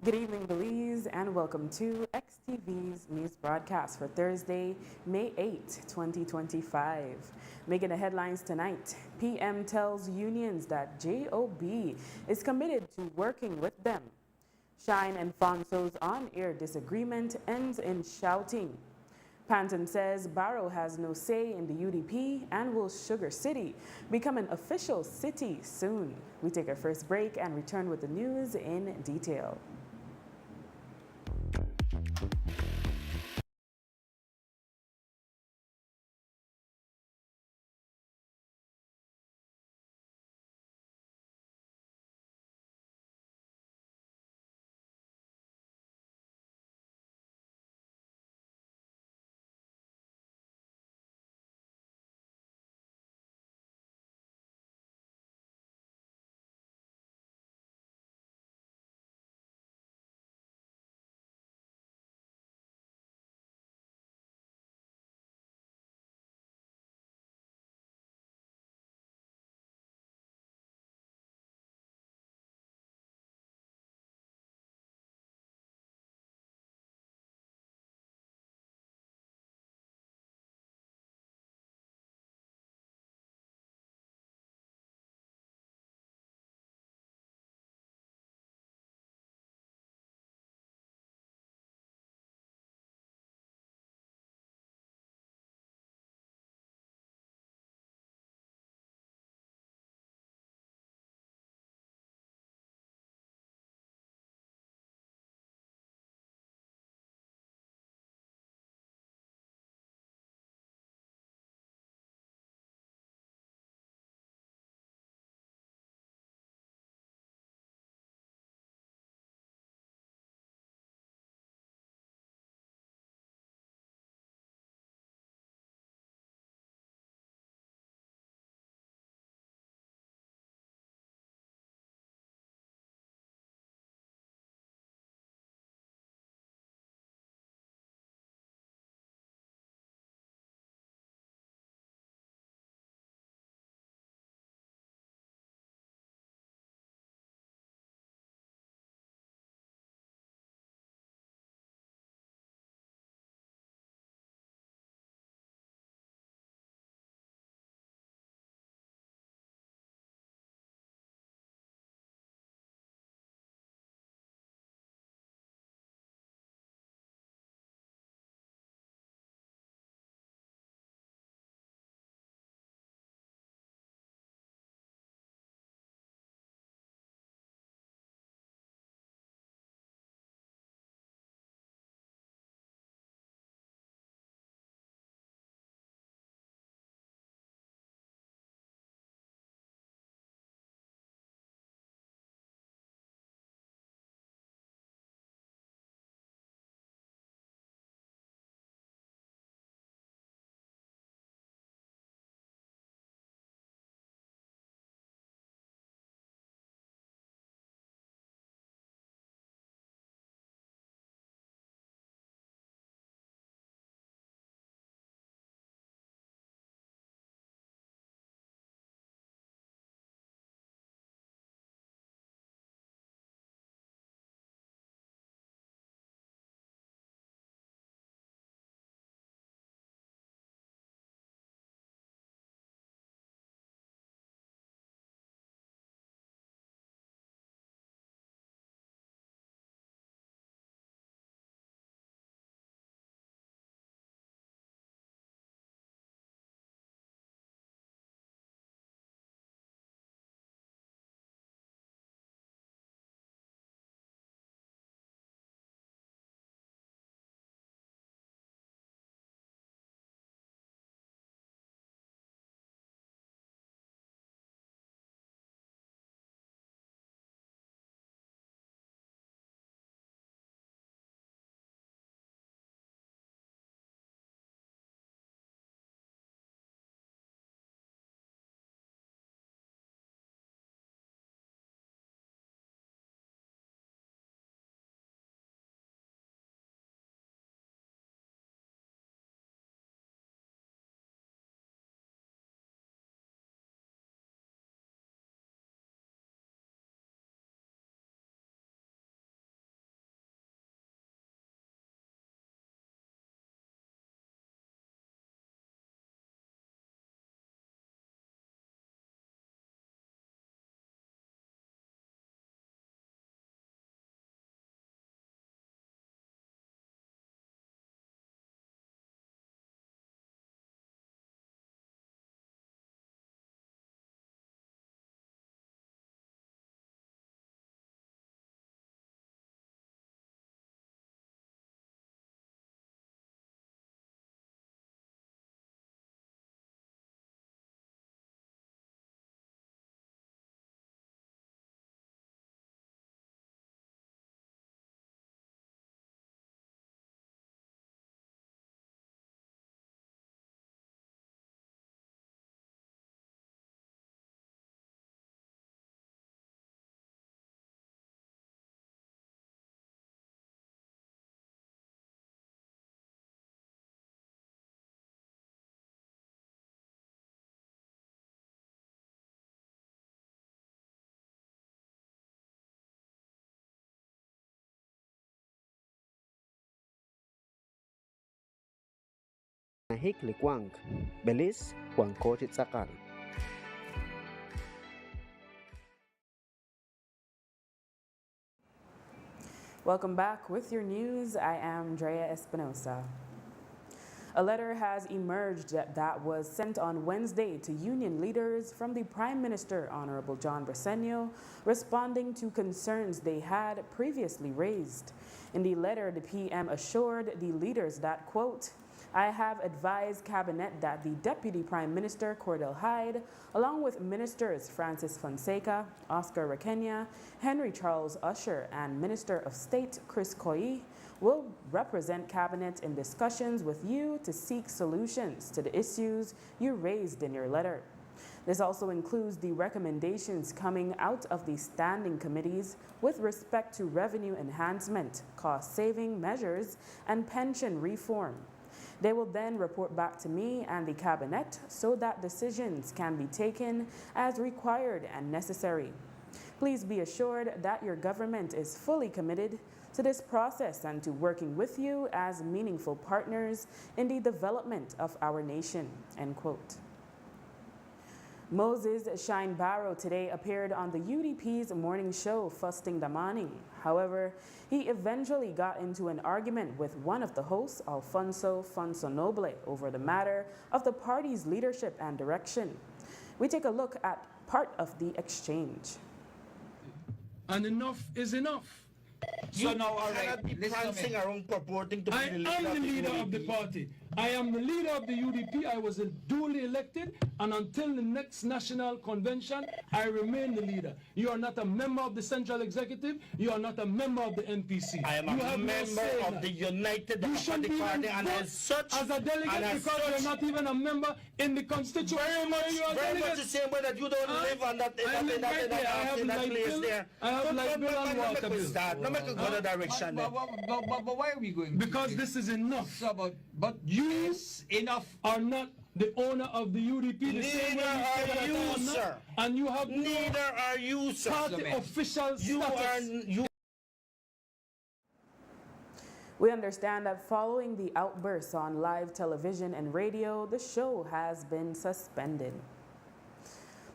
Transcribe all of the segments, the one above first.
Good evening, Belize, and welcome to XTV's news broadcast for Thursday, May 8, 2025. Making the headlines tonight, PM tells unions that JOB is committed to working with them. Shine and Fonso's on-air disagreement ends in shouting. Panton says Barrow has no say in the UDP and will Sugar City become an official city soon. We take our first break and return with the news in detail. Nahikli Kwang, Belis, Kwang Kochit Sakal. Welcome back with your news. I am Drea Espinosa. A letter has emerged that was sent on Wednesday to union leaders from the Prime Minister, Honorable John Bresenio, responding to concerns they had previously raised. In the letter, the PM assured the leaders that, quote, I have advised Cabinet that the Deputy Prime Minister, Cordell Hyde, along with Ministers Francis Fonseca, Oscar Requena, Henry Charles Usher, and Minister of State Chris Coyi, will represent Cabinet in discussions with you to seek solutions to the issues you raised in your letter. This also includes the recommendations coming out of the standing committees with respect to revenue enhancement, cost-saving measures, and pension reform. They will then report back to me and the Cabinet so that decisions can be taken as required and necessary. Please be assured that your government is fully committed to this process and to working with you as meaningful partners in the development of our nation, end quote. Moses Shine Barrow today appeared on the UDP's morning show, Fusting the Morning. However, he eventually got into an argument with one of the hosts, Alfonso Fonsonoble, over the matter of the party's leadership and direction. We take a look at part of the exchange. And enough is enough. So now, all right, be prancing around purporting to be I am the leader of the party. I am the leader of the UDP. I was duly elected, and until the next national convention, I remain the leader. You are not a member of the Central Executive. You are not a member of the NPC. I am a member of the United Democratic Party, and as such, as a delegate, because you're not even a member in the constituency. Very much the same way that you don't live on that place there. I have light bill and water bill. Not make a good direction. But why are we going? Because this is enough. So, but you enough are not the owner of the UDP. Neither are you, sir. And you have neither are you, sir. Party official status. We understand that following the outbursts on live television and radio, the show has been suspended.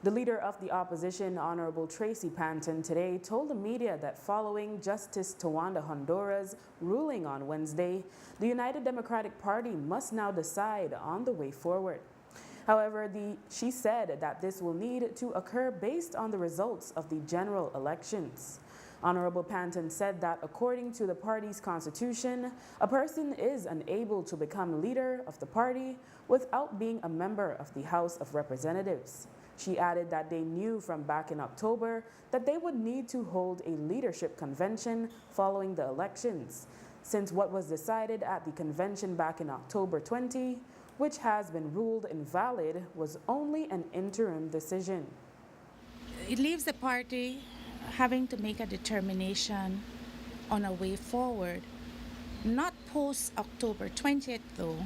The leader of the opposition, Honorable Tracy Panton, today told the media that following Justice Tawanda Hondora's ruling on Wednesday, the United Democratic Party must now decide on the way forward. However, she said that this will need to occur based on the results of the general elections. Honorable Panton said that according to the party's constitution, a person is unable to become leader of the party without being a member of the House of Representatives. She added that they knew from back in October that they would need to hold a leadership convention following the elections, since what was decided at the convention back in October 20, which has been ruled invalid, was only an interim decision. It leaves the party having to make a determination on a way forward, not post-October 20th though,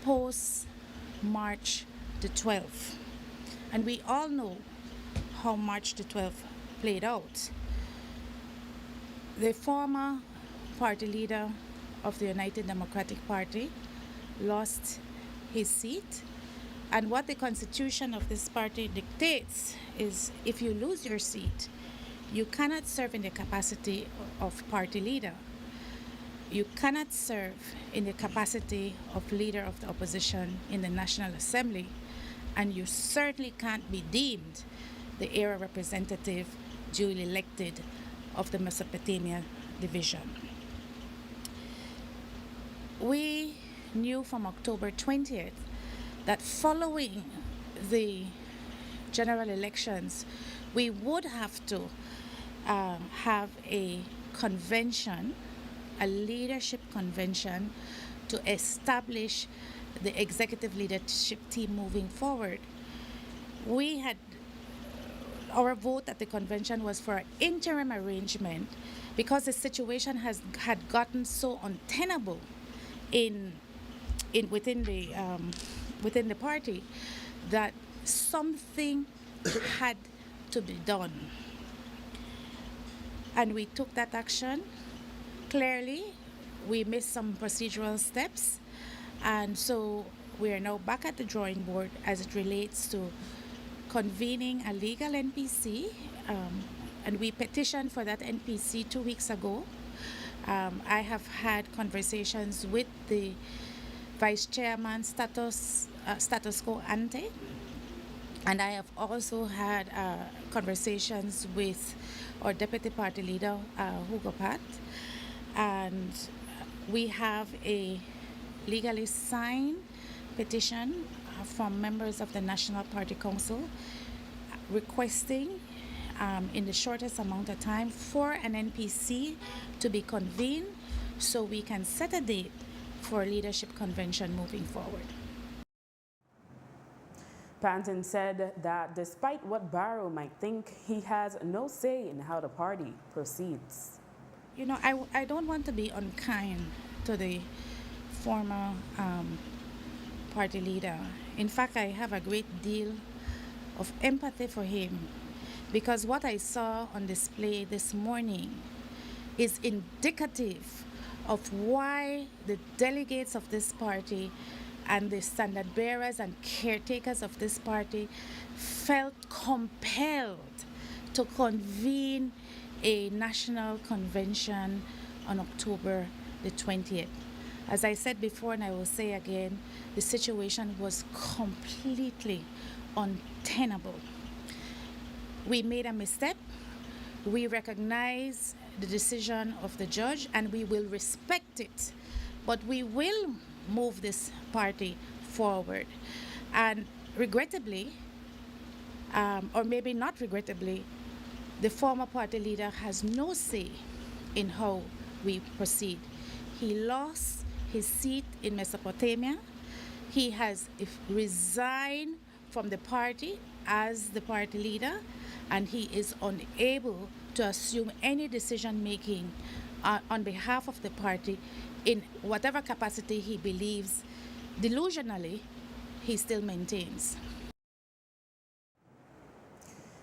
post-March the 12th. And we all know how March the 12th played out. The former party leader of the United Democratic Party lost his seat. And what the constitution of this party dictates is if you lose your seat, you cannot serve in the capacity of party leader. You cannot serve in the capacity of leader of the opposition in the National Assembly. And you certainly can't be deemed the area representative duly elected of the Mesopotamia division. We knew from October 20th that following the general elections, we would have to have a convention, a leadership convention, to establish the executive leadership team moving forward. We had, our vote at the convention was for an interim arrangement because the situation had gotten so untenable within the party that something had to be done. And we took that action. Clearly, we missed some procedural steps. And so we are now back at the drawing board as it relates to convening a legal NPC, and we petitioned for that NPC 2 weeks ago. I have had conversations with the vice chairman status quo ante, and I have also had conversations with our deputy party leader, Hugo Pat, and we have a legally signed petition from members of the National Party Council requesting in the shortest amount of time for an NPC to be convened so we can set a date for a leadership convention moving forward. Panton said that despite what Barrow might think, he has no say in how the party proceeds. You know, I don't want to be unkind to the former party leader. In fact, I have a great deal of empathy for him because what I saw on display this morning is indicative of why the delegates of this party and the standard bearers and caretakers of this party felt compelled to convene a national convention on October the 20th. As I said before, and I will say again, the situation was completely untenable. We made a misstep. We recognize the decision of the judge and we will respect it. But we will move this party forward. And regrettably, or maybe not regrettably, the former party leader has no say in how we proceed. He lost his seat in Mesopotamia. He has resigned from the party as the party leader, and he is unable to assume any decision making on behalf of the party in whatever capacity he believes delusionally he still maintains.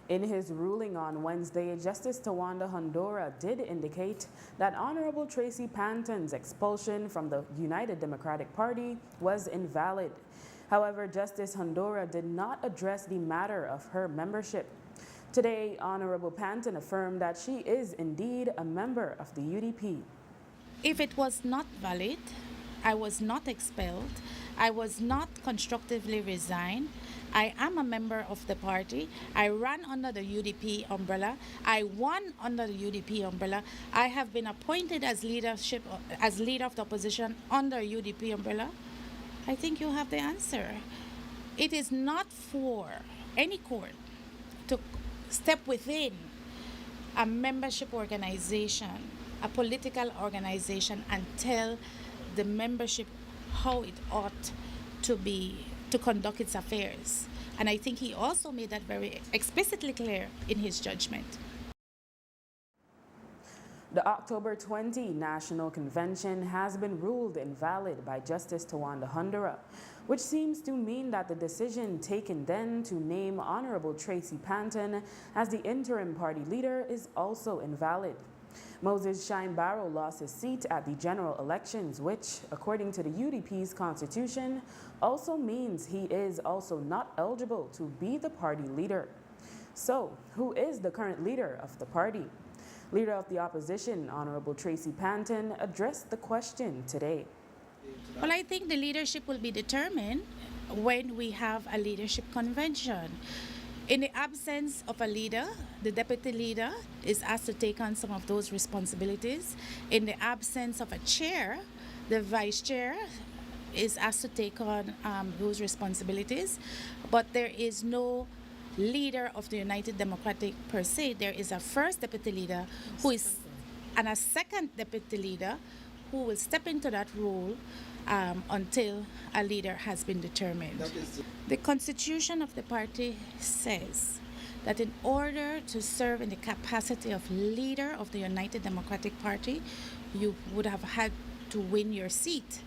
In his ruling on Wednesday, Justice Tawanda Hondoura did indicate that Honorable Tracy Panton's expulsion from the United Democratic Party was invalid. However, Justice Hondoura did not address the matter of her membership. Today, Honorable Panton affirmed that she is indeed a member of the UDP. If it was not valid, I was not expelled, I was not constructively resigned, I am a member of the party, I ran under the UDP umbrella, I won under the UDP umbrella, I have been appointed as leader of the opposition under UDP umbrella, I think you have the answer. It is not for any court to step within a membership organization, a political organization, and tell the membership how it ought to conduct its affairs. And I think he also made that very explicitly clear in his judgment. The October 20 National Convention has been ruled invalid by Justice Tawanda Hondoura, which seems to mean that the decision taken then to name Honorable Tracy Panton as the interim party leader is also invalid. Moses Shine Barrow lost his seat at the general elections, which, according to the UDP's constitution, also means he is also not eligible to be the party leader. So, who is the current leader of the party? Leader of the opposition, Honorable Tracy Panton, addressed the question today. Well, I think the leadership will be determined when we have a leadership convention. In the absence of a leader, the deputy leader is asked to take on some of those responsibilities. In the absence of a chair, the vice chair is asked to take on those responsibilities. But there is no leader of the United Democratic per se. There is a first deputy leader and a second deputy leader who will step into that role until a leader has been determined. The constitution of the party says that in order to serve in the capacity of leader of the United Democratic Party, you would have had to win your seat.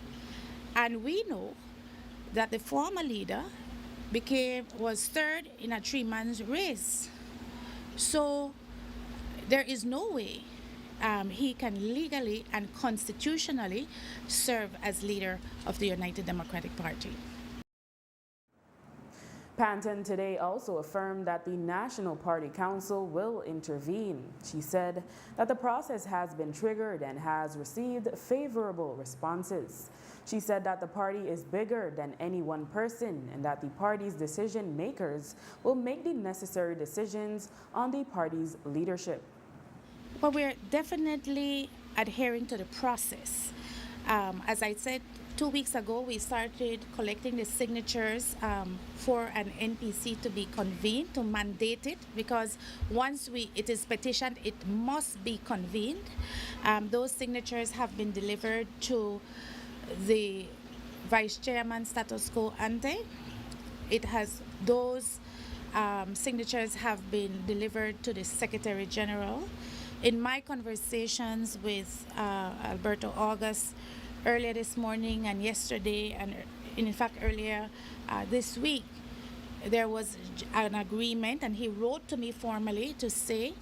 And we know that the former leader was third in a three-man race. So there is no way he can legally and constitutionally serve as leader of the United Democratic Party. Panton today also affirmed that the National Party Council will intervene. She said that the process has been triggered and has received favorable responses. She said that the party is bigger than any one person and that the party's decision makers will make the necessary decisions on the party's leadership. Well, we're definitely adhering to the process. As I said, 2 weeks ago, we started collecting the signatures for an NPC to be convened, to mandate it, because once it is petitioned, it must be convened. Those signatures have been delivered to the Vice Chairman status quo ante. Those signatures have been delivered to the Secretary General. In my conversations with Alberto August earlier this morning and yesterday, and in fact earlier this week, there was an agreement, and he wrote to me formally to say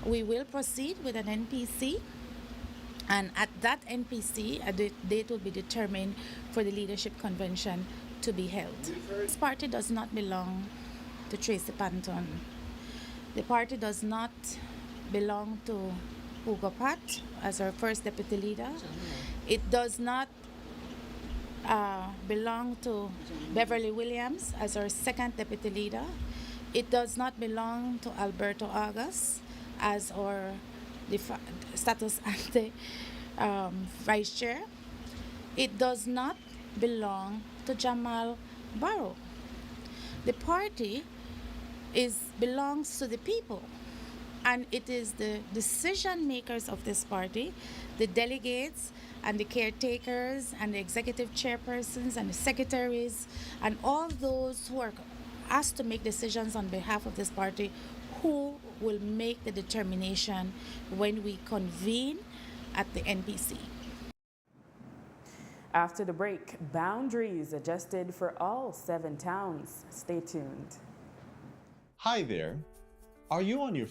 we will proceed with an NPC, and at that NPC a date will be determined for the leadership convention to be held. This party does not belong to Tracy Panton. The party does not belong to Hugo Pat as our first deputy leader. It does not belong to Beverly Williams as our second deputy leader. It does not belong to Alberto August as our status ante vice chair. It does not belong to Jamal Barrow. The party belongs to the people, and it is the decision makers of this party, the delegates and the caretakers and the executive chairpersons and the secretaries and all those who are asked to make decisions on behalf of this party, who will make the determination when we convene at the NPC. After the break, boundaries adjusted for all 7 towns. Stay tuned. Hi there. Are you on your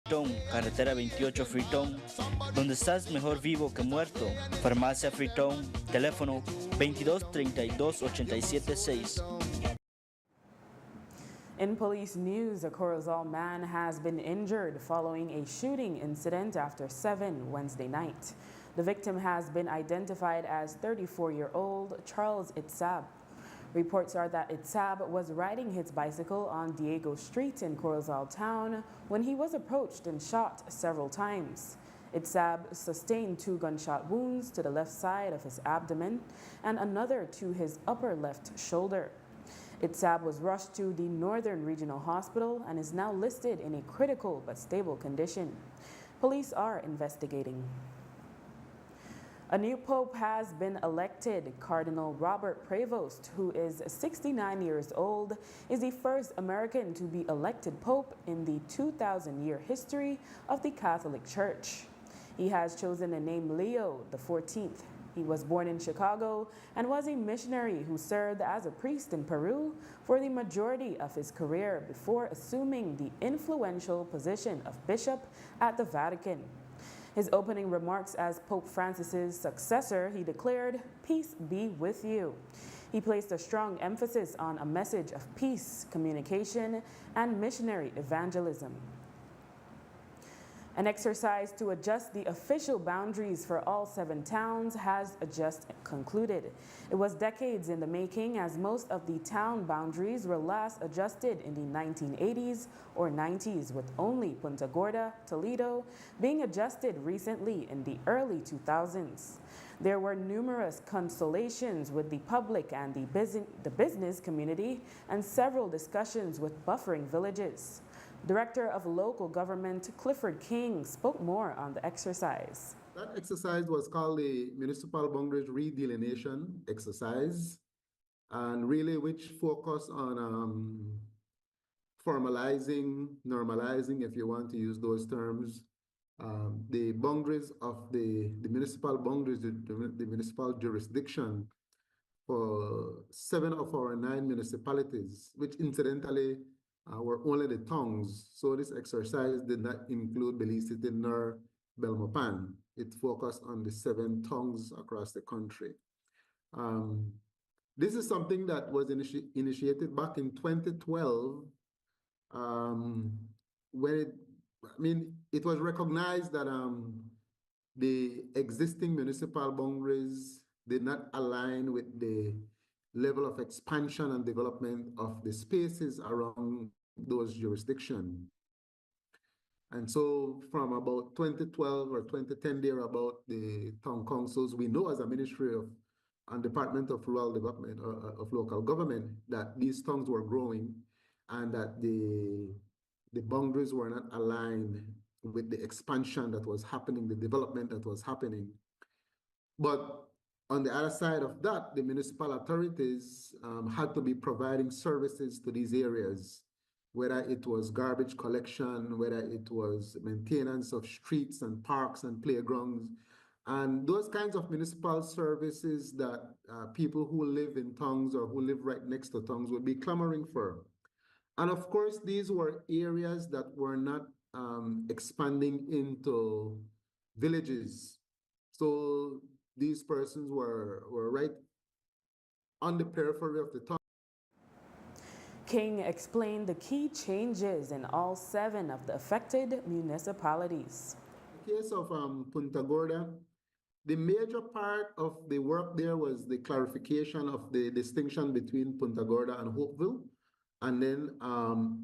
Carretera 28 Fritón. Donde estás mejor vivo que muerto. Farmacia Fritón. Teléfono 22 32 87 6. In police news, a Corozal man has been injured following a shooting incident after 7 Wednesday night. The victim has been identified as 34-year-old Charles Itzab. Reports are that Itzab was riding his bicycle on Diego Street in Corozal town when he was approached and shot several times. Itzab sustained 2 gunshot wounds to the left side of his abdomen and another to his upper left shoulder. Itzab was rushed to the Northern Regional Hospital and is now listed in a critical but stable condition. Police are investigating. A new pope has been elected. Cardinal Robert Prevost, who is 69 years old, is the first American to be elected pope in the 2,000-year history of the Catholic Church. He has chosen the name Leo XIV. He was born in Chicago and was a missionary who served as a priest in Peru for the majority of his career before assuming the influential position of bishop at the Vatican. His opening remarks as Pope Francis's successor, he declared, "Peace be with you." He placed a strong emphasis on a message of peace, communication, and missionary evangelism. An exercise to adjust the official boundaries for all 7 towns has just concluded. It was decades in the making, as most of the town boundaries were last adjusted in the 1980s or 90s, with only Punta Gorda, Toledo, being adjusted recently in the early 2000s. There were numerous consultations with the public and the business community, and several discussions with buffering villages. Director of Local Government Clifford King spoke more on the exercise. That exercise was called the Municipal Boundaries Redelineation Exercise, and really which focused on formalizing, normalizing, if you want to use those terms, the boundaries of the municipal boundaries, the municipal jurisdiction for 7 of our 9 municipalities, which incidentally were only the tongues. So this exercise did not include Belize City nor Belmopan. It focused on the 7 tongues across the country. This is something that was initiated back in 2012, when it was recognized that the existing municipal boundaries did not align with the level of expansion and development of the spaces around those jurisdictions. And so from about 2012 or 2010 there, about the town councils, we know as a Ministry of and Department of Rural Development, of Local Government, that these towns were growing and that the boundaries were not aligned with the expansion that was happening, the development that was happening. But on the other side of that, the municipal authorities had to be providing services to these areas, whether it was garbage collection, whether it was maintenance of streets and parks and playgrounds, and those kinds of municipal services that people who live in towns or who live right next to towns would be clamoring for. And of course, these were areas that were not expanding into villages. So these persons were right on the periphery of the town. King explained the key changes in all 7 of the affected municipalities. In the case of Punta Gorda, the major part of the work there was the clarification of the distinction between Punta Gorda and Hopeville, and then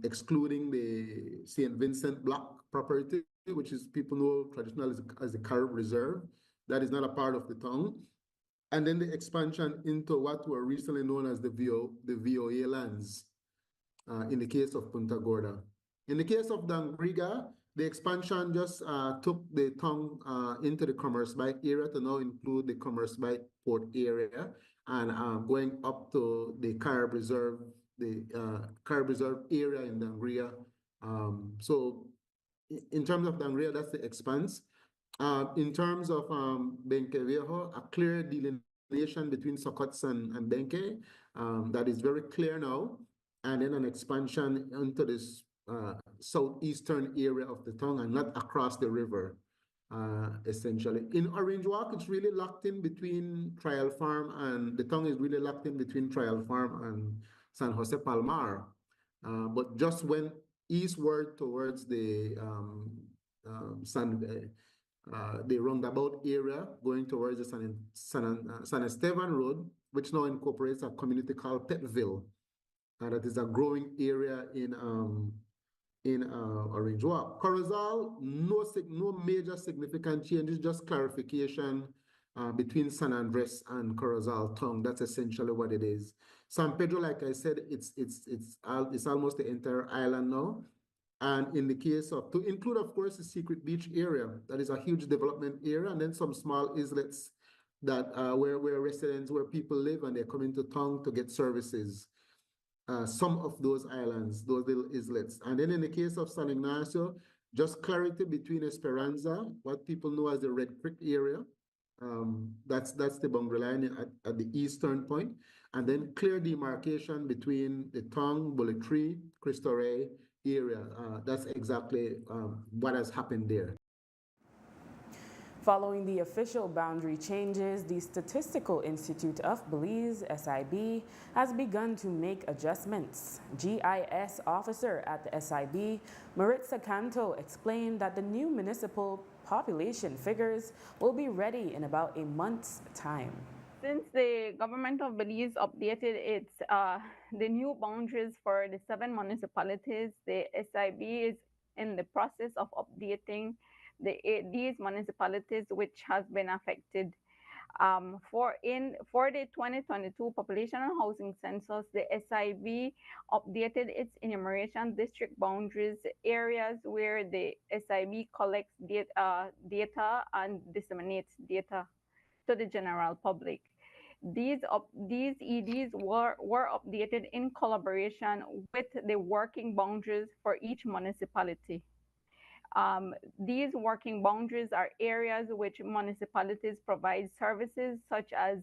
excluding the St. Vincent Block property, which is people know traditionally as the Carib Reserve. That is not a part of the town. And then the expansion into what were recently known as the VOA lands in the case of Punta Gorda. In the case of Dangriga, the expansion just took the town into the Commerce Bight area to now include the Commerce Bight Port area, and going up to the Carib Reserve, area in Dangriga. So in terms of Dangriga, that's the expanse. In terms of Benque Viejo, a clear delineation between Socots and Benque, that is very clear now, and then an expansion into this southeastern area of the tongue and not across the river, essentially. In Orange Walk, it's really locked in between Trial Farm and the tongue is really locked in between Trial Farm and San Jose Palmar. But just went eastward towards the the roundabout area going towards the San Esteban Road, which now incorporates a community called Petville. That is a growing area in Orange Walk. Corozal, no major significant changes, just clarification between San Andres and Corozal tongue. That's essentially what it is. San Pedro, like I said, it's almost the entire island now. And in the case of, to include, of course, the Secret Beach area, that is a huge development area, and then some small islets that where residents, where people live, and they come into town to get services. Some of those islands, those little islets. And then in the case of San Ignacio, just clarity between Esperanza, what people know as the Red Creek area. That's the boundary line at the eastern point. And then clear demarcation between the tongue, Bullet Tree, Cristo Rey area. That's exactly what has happened there. Following the official boundary changes, the Statistical Institute of Belize, SIB, has begun to make adjustments. GIS officer at the SIB, Maritza Canto, explained that the new municipal population figures will be ready in about a month's time. Since the government of Belize updated its the new boundaries for the 7 municipalities, the SIB is in the process of updating these municipalities which has been affected. For the 2022 population and housing census, the SIB updated its enumeration district boundaries, areas where the SIB collects data and disseminates data to the general public. These EDs were updated in collaboration with the working boundaries for each municipality. These working boundaries are areas which municipalities provide services such as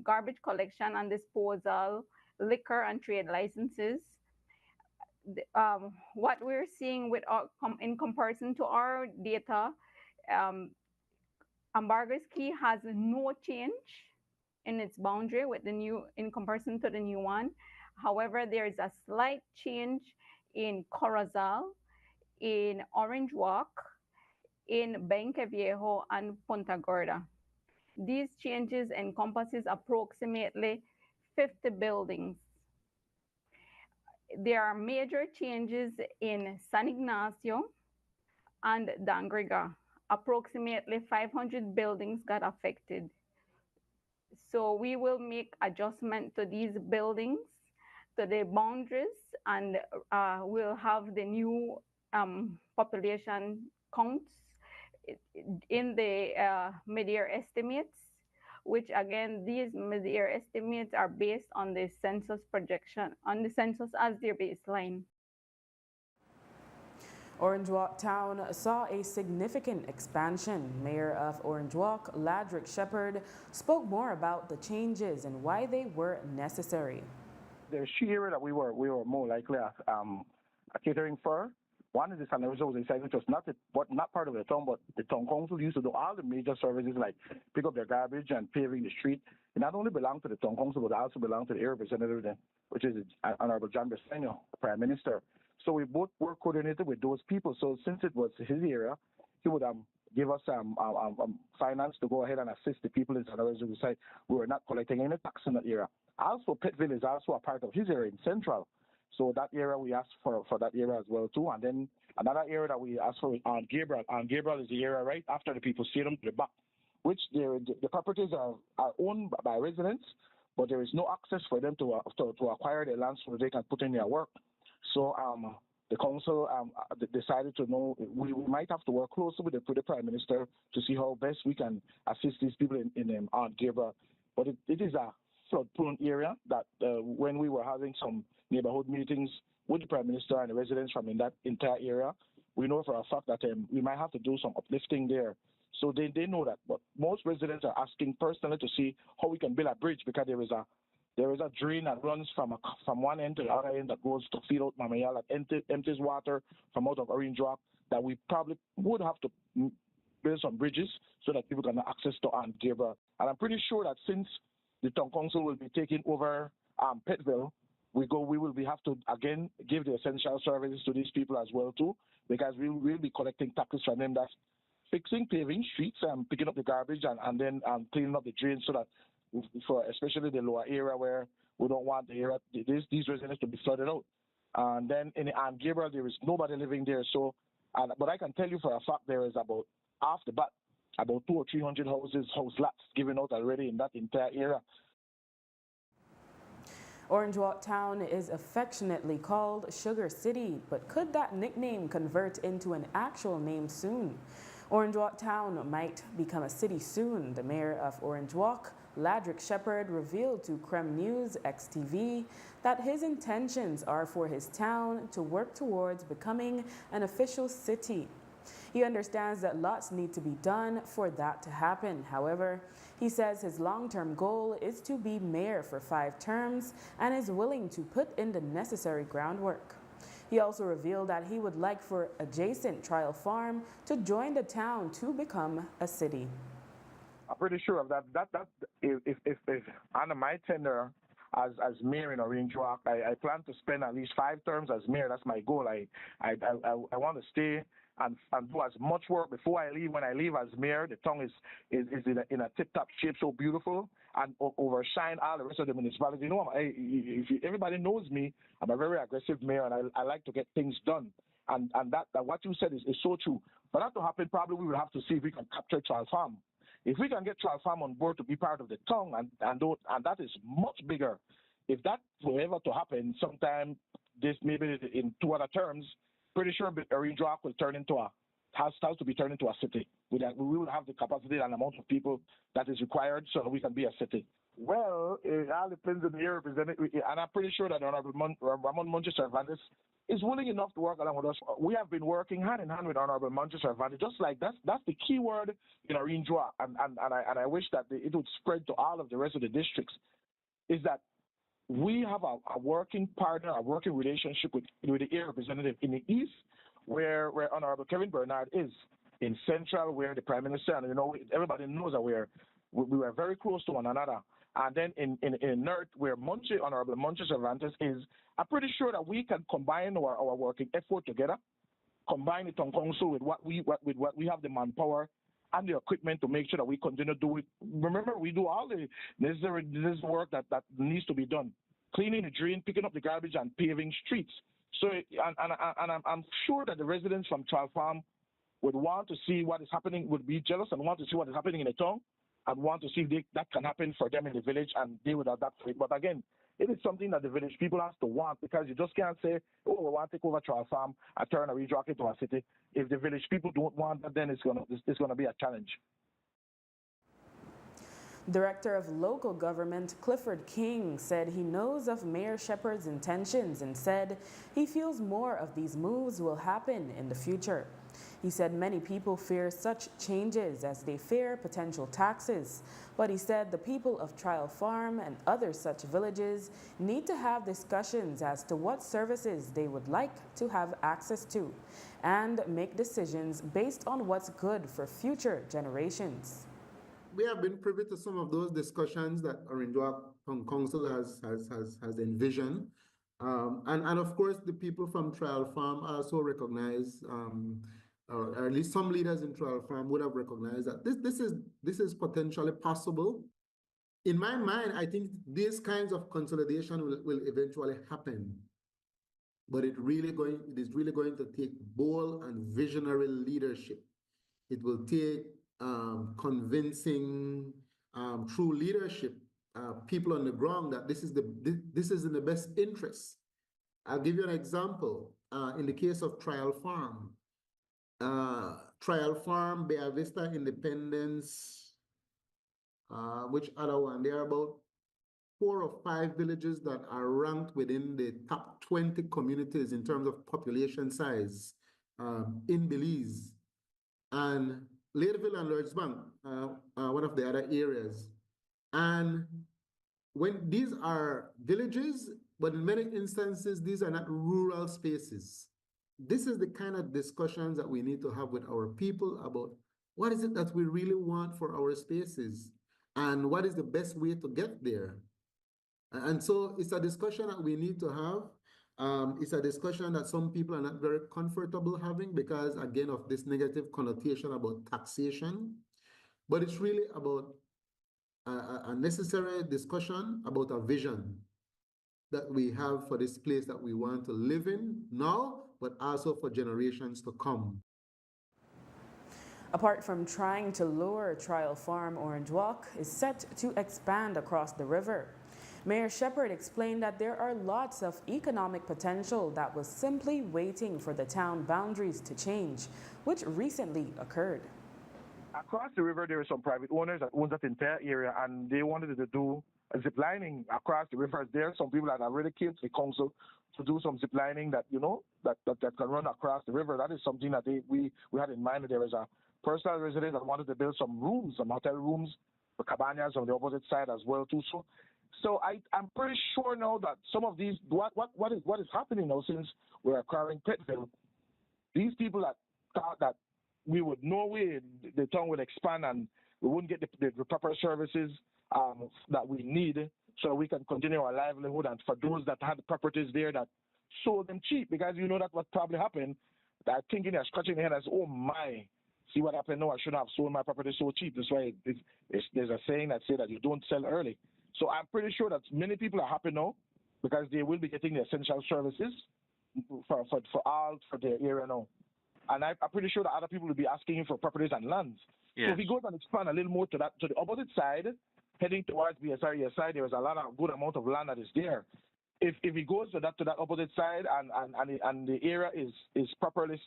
garbage collection and disposal, liquor and trade licenses. What we're seeing with in comparison to our data, Ambargo's Key has no change in its boundary with the new in comparison to the new one. However, there is a slight change in Corozal, in Orange Walk, in Benque Viejo, and Punta Gorda. These changes encompasses approximately 50 buildings. There are major changes in San Ignacio and Dangriga. Approximately 500 buildings got affected. So we will make adjustment to these buildings, to the boundaries, and we'll have the new population counts in the mid-year estimates, which again, these mid-year estimates are based on the census projection, on the census as their baseline. Orange Walk Town saw a significant expansion. Mayor of Orange Walk, Ladrick Shepherd, spoke more about the changes and why they were necessary. The area that we were more likely catering for. One is the San Jose side, which was not part of the town, but the town council used to do all the major services like pick up their garbage and paving the street. It not only belonged to the town council, but also belonged to the area representative, which is Honorable John Bersenio, Prime Minister. So we both were coordinated with those people. So since it was his area, he would give us finance to go ahead and assist the people in San Jose side. We were not collecting any tax in that area. Also, Petville is also a part of his area in Central. So that area, we asked for that area as well, too. And then another area that we asked for on Gabriel. On Gabriel is the area right after the people stadium to the back, which the properties are owned by residents, but there is no access for them to acquire their lands so they can put in their work. So the council decided to know we might have to work closely with the Prime Minister to see how best we can assist these people in on Gabriel. But it is a flood-prone area that when we were having some neighborhood meetings with the Prime Minister and the residents from in that entire area, we know for a fact that we might have to do some uplifting there. So they know that. But most residents are asking personally to see how we can build a bridge because there There is a drain that runs from one end to the other end that goes to feed out Mamaya, that empties water from out of Orange Rock, that we probably would have to build some bridges so that people can have access to Aunt Gabriel. And I'm pretty sure that since the town council will be taking over Pittsville, we will have to again give the essential services to these people as well too, because we will be collecting taxes from them. That's fixing, paving streets, and picking up the garbage, and then cleaning up the drains, so that for especially the lower area where we don't want the area, these residents to be flooded out. And then in Aunt Gabriel, there is nobody living there. So, but I can tell you for a fact there is about half the bat, about 200 or 300 house lots given out already in that entire area. Orange Walk Town is affectionately called Sugar City, but could that nickname convert into an actual name soon? Orange Walk Town might become a city soon. The mayor of Orange Walk, Ladrick Shepherd, revealed to Creme News XTV that his intentions are for his town to work towards becoming an official city. He understands that lots need to be done for that to happen. However, he says his long-term goal is to be mayor for 5 terms and is willing to put in the necessary groundwork. He also revealed that he would like for adjacent Trial Farm to join the town to become a city. I'm pretty sure of that. If under my tenure as mayor in Orange Walk, I plan to spend at least 5 terms as mayor. That's my goal. I want to stay and do as much work before I leave. When I leave as mayor, the town is in a tip-top shape, so beautiful, and overshine all the rest of the municipality. You know, everybody knows me. I'm a very aggressive mayor, and I like to get things done. And that what you said is so true. For that to happen, probably we will have to see if we can capture Trial Farm. If we can get Trial Farm on board to be part of the town, and that is much bigger. If that were ever to happen sometime, maybe in 2 other terms, pretty sure Orange Walk will turn into has to be turned into a city. We will have the capacity and amount of people that is required so that we can be a city. Well, it all depends on the area representative, and I'm pretty sure that Honorable Ramon Montes Cervantes is willing enough to work along with us. We have been working hand in hand with Honorable Montes Cervantes, just like that's the key word in Orange Walk, and I wish that it would spread to all of the rest of the districts, is that we have a working partner, a working relationship with the area representative in the east, where Honorable Kevin Bernard is, in central, where the Prime Minister, and everybody knows that we were very close to one another. And then in north, where Honorable Montes Cervantes is, I'm pretty sure that we can combine our working effort together, combine the town council with what we have the manpower and the equipment to make sure that we continue to do it. Remember, we do all the necessary work that needs to be done. Cleaning the drain, picking up the garbage, and paving streets. So, and I'm sure that the residents from Trial Farm would want to see what is happening, would be jealous and want to see what is happening in the town, and want to see if that can happen for them in the village, and they would adapt to it. But again, it is something that the village people have to want, because you just can't say, oh, we want to take over Trial Farm and turn Orange Walk into a city. If the village people don't want that, then it's gonna be a challenge. Director of Local Government Clifford King said he knows of Mayor Shepherd's intentions and said he feels more of these moves will happen in the future. He said many people fear such changes as they fear potential taxes, but he said the people of Trial Farm and other such villages need to have discussions as to what services they would like to have access to and make decisions based on what's good for future generations. We have been privy to some of those discussions that Orange Walk Town Council has envisioned. And of course, the people from Trial Farm also recognize, or at least some leaders in Trial Farm would have recognized that this is potentially possible. In my mind, I think these kinds of consolidation will eventually happen. But it is really going to take bold and visionary leadership. It will take convincing true leadership, people on the ground, that this is in the best interest. I'll give you an example. In the case of Trial Farm, Bea Vista, Independence, which other one? There are about 4 or 5 villages that are ranked within the top 20 communities in terms of population size in Belize. And Ladeville and Lords Bank, one of the other areas. And when these are villages, but in many instances, these are not rural spaces. This is the kind of discussions that we need to have with our people about what is it that we really want for our spaces and what is the best way to get there. And so it's a discussion that we need to have. It's a discussion that some people are not very comfortable having because, again, of this negative connotation about taxation. But it's really about a necessary discussion about a vision that we have for this place that we want to live in now, but also for generations to come. Apart from trying to lure Trial Farm Orange Walk is set to expand across the river. Mayor Shepherd explained that there are lots of economic potential that was simply waiting for the town boundaries to change, which recently occurred. Across the river, there are some private owners that own that entire area, and they wanted to do zip lining across the river. There are some people that already came to the council to do some zip lining that that can run across the river. That is something that we had in mind. There was a personal resident that wanted to build some rooms, some hotel rooms, the cabanas on the opposite side as well too. So I'm pretty sure now that some of these what is happening now since we're acquiring Pittsville, these people that thought that we would no way the town would expand and we wouldn't get the proper services that we need so we can continue our livelihood, and for those that had properties there that sold them cheap, because you know that what probably happened, that thinking they're scratching their head as, oh my, see what happened, no, I shouldn't have sold my property so cheap. That's why there's a saying that say that you don't sell early. So I'm pretty sure that many people are happy now because they will be getting the essential services for their area now. And I'm pretty sure that other people will be asking him for properties and lands. Yes. So if he goes and expand a little more to the opposite side, heading towards BSR ESI, there is a good amount of land that is there. If he goes to that opposite side and the area is properly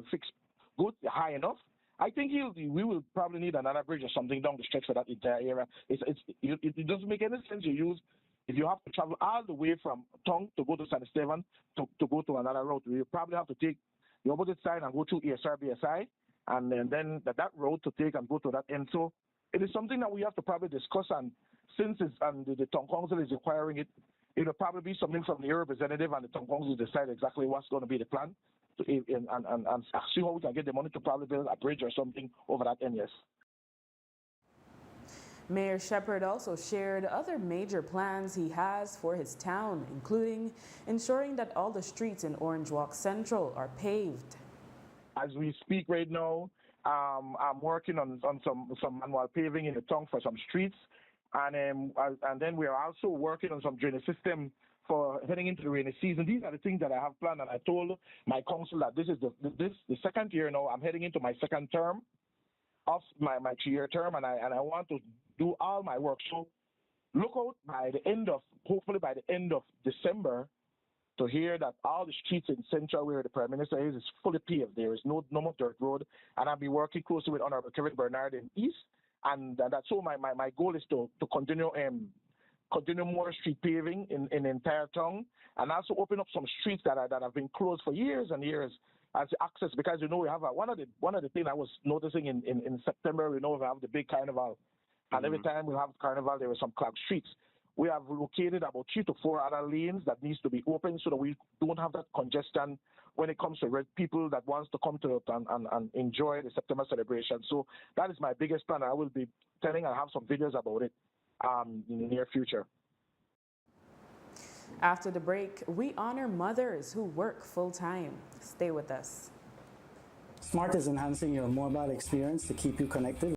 fixed, good, high enough, I think we will probably need another bridge or something down the stretch for that entire area. It doesn't make any sense if you have to travel all the way from Tong to go to San Esteban to go to another route. You probably have to take the opposite side and go to ESR BSI, and then that road to take and go to that end. So it is something that we have to probably discuss, and since the Tong Council is requiring it, it will probably be something from the representative and the Tong Council to decide exactly what's going to be the plan and see how we can get the money to probably build a bridge or something over that end, yes. Mayor Shepherd also shared other major plans he has for his town, including ensuring that all the streets in Orange Walk Central are paved. As we speak right now, I'm working on some manual paving in the town for some streets, and then we are also working on some drainage system for heading into the rainy season. These are the things that I have planned, and I told my council that this is the second year now. I'm heading into my second term of my 3-year term, and I want to do all my work. So look out hopefully by the end of December, to hear that all the streets in Central where the Prime Minister is fully paved. There is no more dirt road, and I'll be working closely with Honorable Kevin Bernard in East, and that's so my goal is to continue more street paving in the entire town, and also open up some streets that have been closed for years and years as access, because we have one of the things I was noticing in September, we have the big carnival, and every time we have carnival there were some clogged streets. We have located about 3 to 4 other lanes that needs to be open so that we don't have that congestion when it comes to red people that wants to come to it and enjoy the September celebration. So that is my biggest plan. I will be telling and have some videos about it in the near future. After the break, we honor mothers who work full-time. Stay with us. Smart is enhancing your mobile experience to keep you connected.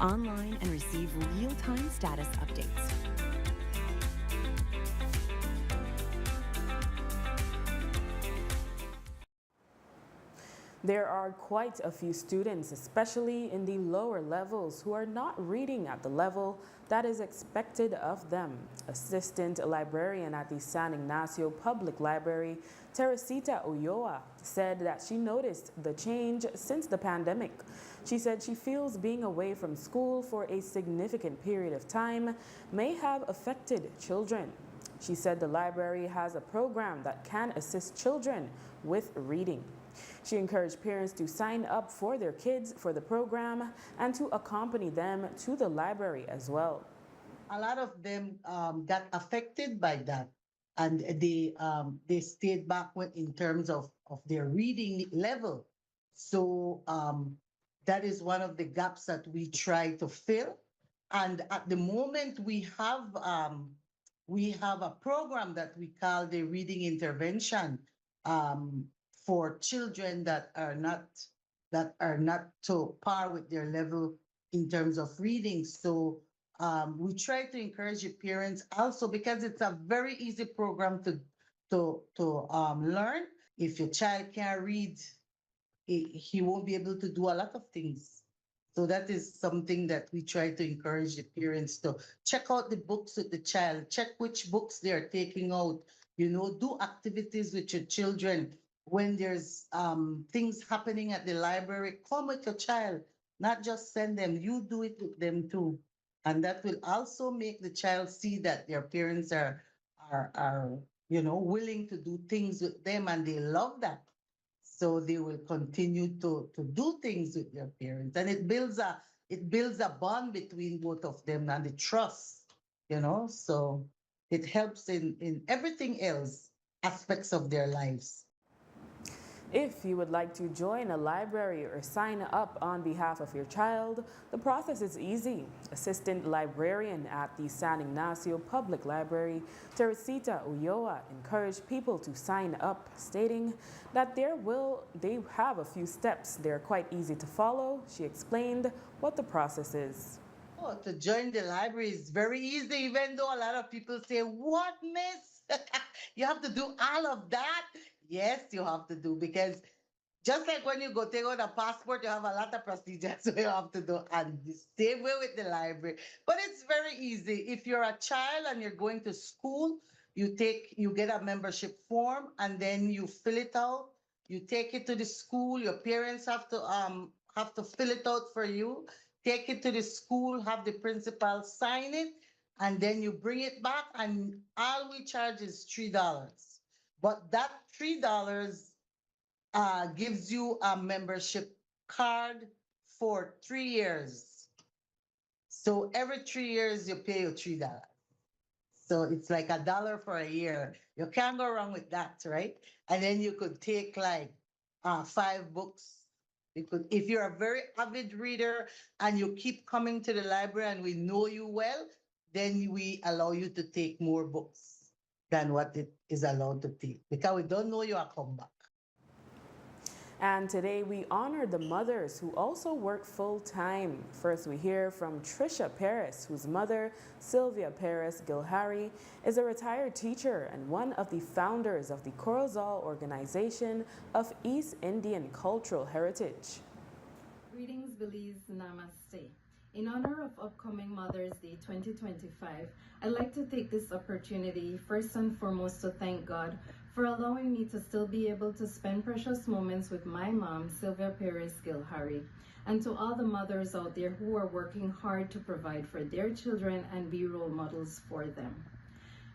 online and receive real-time status updates. There are quite a few students, especially in the lower levels, who are not reading at the level that is expected of them. Assistant librarian at the San Ignacio Public Library, Teresita Ulloa, said that she noticed the change since the pandemic. She said she feels being away from school for a significant period of time may have affected children. She said the library has a program that can assist children with reading. She encouraged parents to sign up for their kids for the program and to accompany them to the library as well. A lot of them got affected by that, and they stayed backward in terms of their reading level. So that is one of the gaps that we try to fill. And at the moment, we have a program that we call the reading intervention. For children that are not to par with their level in terms of reading. So we try to encourage the parents also, because it's a very easy program to learn. If your child can't read, he won't be able to do a lot of things. So that is something that we try to encourage the parents to check out the books with the child, check which books they are taking out, do activities with your children. When there's things happening at the library, come with your child, not just send them, you do it with them too. And that will also make the child see that their parents are willing to do things with them, and they love that. So they will continue to do things with their parents. And it builds a bond between both of them, and the trust, so it helps in everything else, aspects of their lives. If you would like to join a library or sign up on behalf of your child, the process is easy. Assistant librarian at the San Ignacio Public Library, Teresita Ulloa, encouraged people to sign up, stating that they have a few steps. They're quite easy to follow. She explained what the process is. Oh, to join the library is very easy, even though a lot of people say, "What, miss? You have to do all of that?" Yes, you have to do, because just like when you go take out a passport, you have a lot of procedures you have to do, and the same way with the library. But it's very easy. If you're a child and you're going to school, you get a membership form, and then you fill it out. You take it to the school. Your parents have to fill it out for you. Take it to the school, have the principal sign it, and then you bring it back, and all we charge is $3. But that $3 gives you a membership card for 3 years. So every 3 years, you pay your $3. So it's like $1 for a year. You can't go wrong with that, right? And then you could take like 5 books. If you're a very avid reader and you keep coming to the library and we know you well, then we allow you to take more books than what it is allowed to take, because we don't know you are come back. And today we honor the mothers who also work full-time. First, we hear from Trisha Perez, whose mother, Sylvia Perez Gilhari, is a retired teacher and one of the founders of the Corozal Organization of East Indian Cultural Heritage. Greetings, Belize, Namaste. In honor of upcoming Mother's Day 2025, I'd like to take this opportunity first and foremost to thank God for allowing me to still be able to spend precious moments with my mom, Sylvia Perez Gilhari, and to all the mothers out there who are working hard to provide for their children and be role models for them.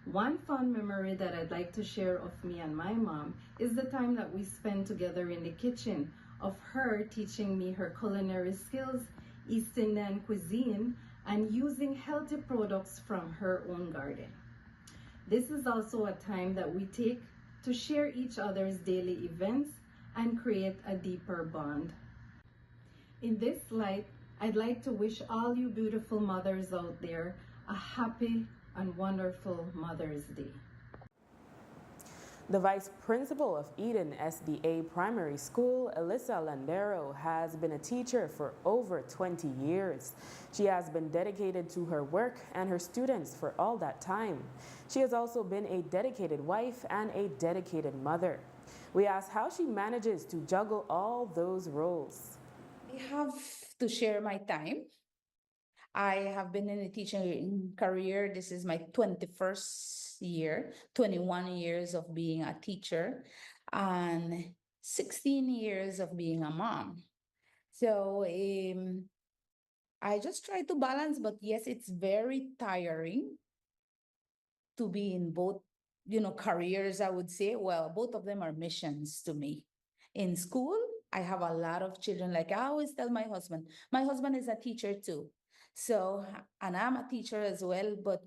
One fond memory that I'd like to share of me and my mom is the time that we spent together in the kitchen, of her teaching me her culinary skills, East Indian cuisine, and using healthy products from her own garden. This is also a time that we take to share each other's daily events and create a deeper bond. In this light, I'd like to wish all you beautiful mothers out there a happy and wonderful Mother's Day. The vice principal of Eden SDA Primary School, Alyssa Landero, has been a teacher for over 20 years. She has been dedicated to her work and her students for all that time. She has also been a dedicated wife and a dedicated mother. We asked how she manages to juggle all those roles. I have to share my time. I have been in a teaching career. This is my 21st year, 21 years of being a teacher, and 16 years of being a mom. So I just try to balance, but yes, it's very tiring to be in both, careers, I would say. Well, both of them are missions to me. In school, I have a lot of children. Like I always tell my husband is a teacher too. So, and I'm a teacher as well, but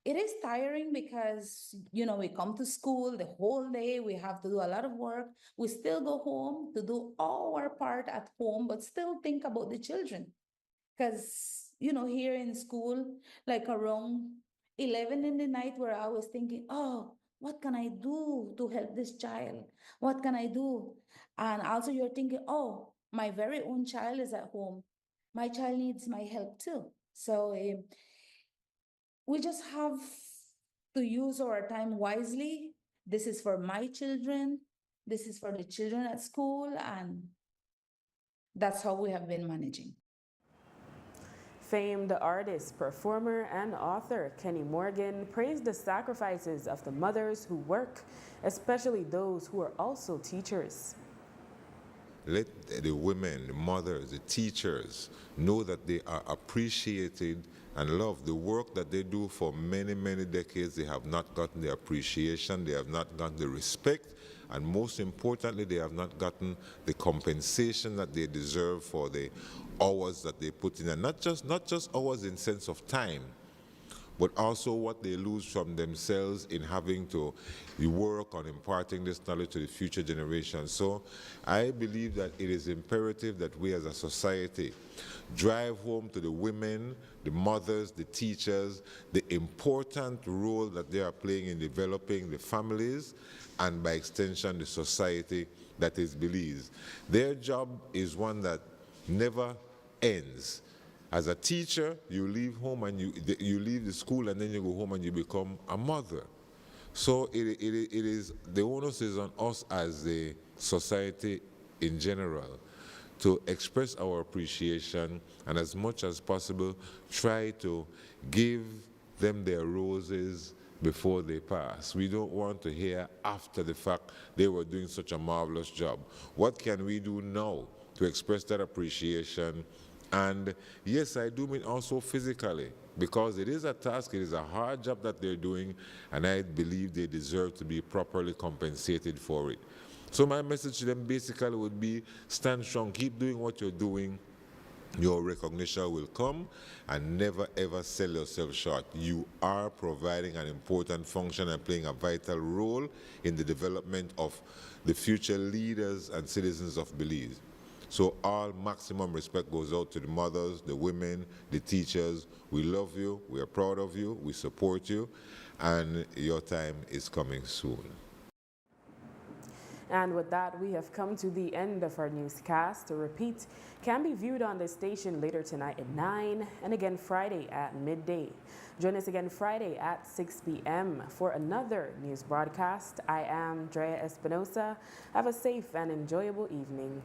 it is tiring because, we come to school the whole day, we have to do a lot of work. We still go home to do our part at home, but still think about the children. Because, here in school, like around 11 in the night, where I was thinking, oh, what can I do to help this child? What can I do? And also you're thinking, oh, my very own child is at home. My child needs my help too. So we just have to use our time wisely. This is for my children. This is for the children at school. And that's how we have been managing. Famed artist, performer, and author Kenny Morgan praised the sacrifices of the mothers who work, especially those who are also teachers. Let the women, the mothers, the teachers know that they are appreciated and loved. The work that they do for many, many decades, they have not gotten the appreciation, they have not gotten the respect, and most importantly, they have not gotten the compensation that they deserve for the hours that they put in, and not just hours in sense of time, but also what they lose from themselves in having to work on imparting this knowledge to the future generations. So I believe that it is imperative that we as a society drive home to the women, the mothers, the teachers, the important role that they are playing in developing the families and by extension the society that is Belize. Their job is one that never ends. As a teacher, you leave home and you leave the school and then you go home and you become a mother. So it is the onus is on us as a society in general to express our appreciation and as much as possible try to give them their roses before they pass. We don't want to hear after the fact they were doing such a marvelous job. What can we do now to express that appreciation? And yes, I do mean also physically, because it is a task, it is a hard job that they're doing, and I believe they deserve to be properly compensated for it. So my message to them basically would be, stand strong, keep doing what you're doing. Your recognition will come, and never ever sell yourself short. You are providing an important function and playing a vital role in the development of the future leaders and citizens of Belize. So all maximum respect goes out to the mothers, the women, the teachers. We love you, we are proud of you, we support you, and your time is coming soon. And with that, we have come to the end of our newscast. To repeat, can be viewed on the station later tonight at 9 and again Friday at midday. Join us again Friday at 6 p.m. for another news broadcast. I am Drea Espinosa. Have a safe and enjoyable evening.